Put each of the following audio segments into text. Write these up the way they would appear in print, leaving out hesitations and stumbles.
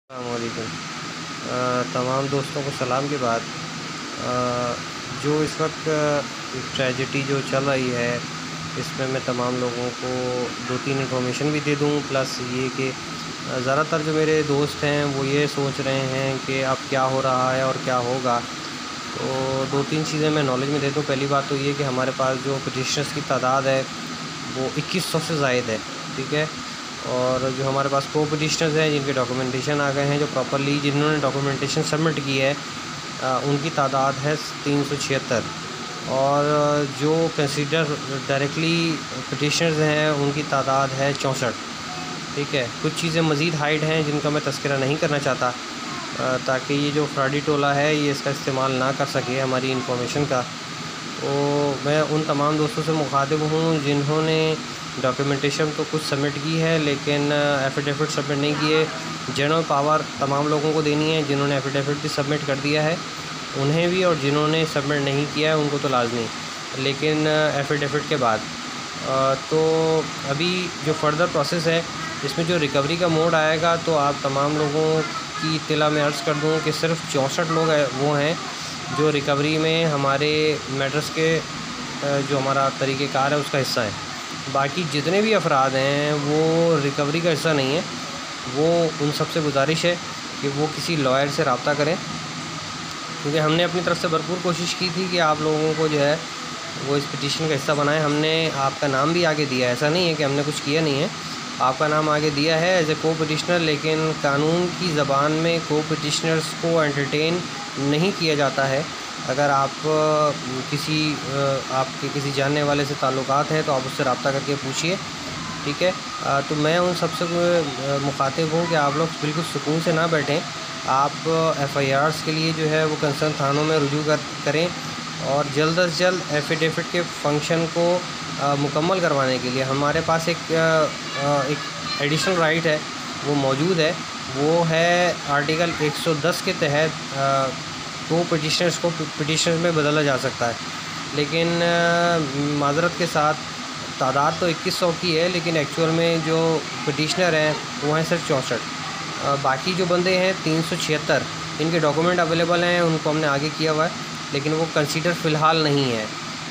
अस्सलामुअलैकुम। तमाम दोस्तों को सलाम के बाद जो इस वक्त ट्रेजेडी जो चल रही है, इसमें मैं तमाम लोगों को दो तीन इन्फॉर्मेशन भी दे दूँ। प्लस ये कि ज़्यादातर जो मेरे दोस्त हैं वो ये सोच रहे हैं कि अब क्या हो रहा है और क्या होगा। तो दो तीन चीज़ें मैं नॉलेज में दे दूँ। पहली बात तो ये कि हमारे पास जो पिटिशनर्स की तादाद है वो 2100 से ज़ायद है, ठीक है। और जो हमारे पास को पिटिशनर्स हैं जिनके डॉक्यूमेंटेशन आ गए हैं, जो प्रॉपर्ली जिन्होंने डॉक्यूमेंटेशन सबमिट की है, उनकी तादाद है 376। और जो कंसीडर डायरेक्टली पिटिशनर्स हैं उनकी तादाद है 64, ठीक है। कुछ चीज़ें मज़ीद हाइड हैं जिनका मैं तज़किरा नहीं करना चाहता, ताकि ये जो फ्रॉडी टोला है ये इसका इस्तेमाल ना कर सके हमारी इंफॉर्मेशन का। तो मैं उन तमाम दोस्तों से मुखातिब हूँ जिन्होंने डॉक्यूमेंटेशन तो कुछ सबमिट की है लेकिन एफिडेविट सबमिट नहीं किए। जनरल पावर तमाम लोगों को देनी है, जिन्होंने एफिडेविट भी सबमिट कर दिया है उन्हें भी, और जिन्होंने सबमिट नहीं किया है उनको तो लाजमी, लेकिन एफिडेविट के बाद। तो अभी जो फर्दर प्रोसेस है इसमें जो रिकवरी का मोड आएगा, तो आप तमाम लोगों की इत्तला में अर्ज़ कर दूँ कि सिर्फ 64 लोग वो हैं जो रिकवरी में हमारे मैटर्स के जो हमारा तरीक़ेकार है उसका हिस्सा है। बाकी जितने भी अफराद हैं वो रिकवरी का हिस्सा नहीं है। वो उन सब से गुजारिश है कि वो किसी लॉयर से रब्ता करें, क्योंकि हमने अपनी तरफ से भरपूर कोशिश की थी कि आप लोगों को जो है वो इस पिटीशन का हिस्सा बनाएं। हमने आपका नाम भी आगे दिया है, ऐसा नहीं है कि हमने कुछ किया नहीं है, आपका नाम आगे दिया है एज ए को पिटिशनर। लेकिन कानून की ज़बान में को पिटिशनर्स को एंटरटेन नहीं किया जाता है। अगर आप आपके किसी जानने वाले से ताल्लुकात हैं तो आप उससे रब्ता करके पूछिए, ठीक है। तो मैं उन सबसे मुखातिब हूँ कि आप लोग बिल्कुल सुकून से ना बैठें। आप FIRs के लिए जो है वो कंसर्न थानों में रुजू करें, और जल्द अज़ जल्द एफिडेविट के फंक्शन को मुकम्मल करवाने के लिए हमारे पास एक एडिशनल राइट है वो मौजूद है। वो है आर्टिकल 110 के तहत को पिटिशनर्स को पिटिशनर्स में बदला जा सकता है। लेकिन माज़रत के साथ तादाद तो 2100 की है, लेकिन एक्चुअल में जो पिटिशनर हैं वो हैं सिर्फ 64। बाकी जो बंदे हैं 376, इनके डॉक्यूमेंट अवेलेबल हैं, उनको हमने आगे किया हुआ है, लेकिन वो कंसीडर फ़िलहाल नहीं है,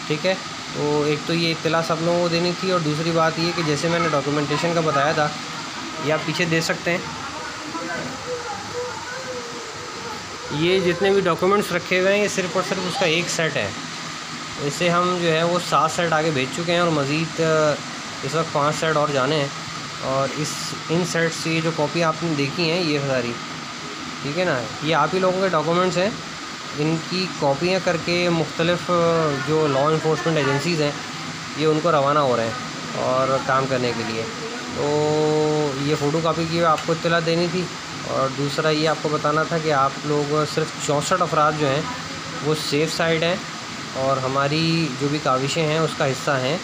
ठीक है। तो एक तो ये इत्तला सब लोगों को देनी थी, और दूसरी बात ये कि जैसे मैंने डॉक्यूमेंटेशन का बताया था, ये आप पीछे देख सकते हैं, ये जितने भी डॉक्यूमेंट्स रखे हुए हैं ये सिर्फ़ और सिर्फ उसका एक सेट है। इससे हम जो है वो 7 सेट आगे भेज चुके हैं, और मज़ीद इस वक्त 5 सेट और जाने हैं। और इन सेट से ये जो कॉपी आपने देखी हैं ये सारी, ठीक है ना, ये आप ही लोगों के डॉक्यूमेंट्स हैं। इनकी कॉपियाँ करके मुख्तलिफ़ जो लॉ इन्फोर्समेंट एजेंसीज़ हैं ये उनको रवाना हो रहे हैं और काम करने के लिए। तो ये फ़ोटो कापी की आपको इत्तला देनी थी, और दूसरा ये आपको बताना था कि आप लोग सिर्फ 64 अफराद जो हैं वो सेफ़ साइड हैं और हमारी जो भी काविशें हैं उसका हिस्सा हैं।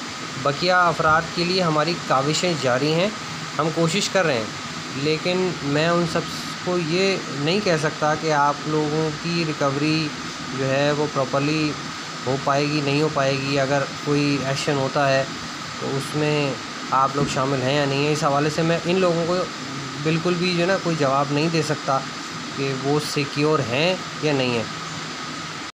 बकिया अफराद के लिए हमारी काविशें जारी हैं, हम कोशिश कर रहे हैं, लेकिन मैं उन सब को ये नहीं कह सकता कि आप लोगों की रिकवरी जो है वो प्रॉपर्ली हो पाएगी नहीं हो पाएगी। अगर कोई एक्शन होता है तो उसमें आप लोग शामिल हैं या नहीं है, इस हवाले से मैं इन लोगों को बिल्कुल भी जो है ना कोई जवाब नहीं दे सकता कि वो सिक्योर हैं या नहीं है।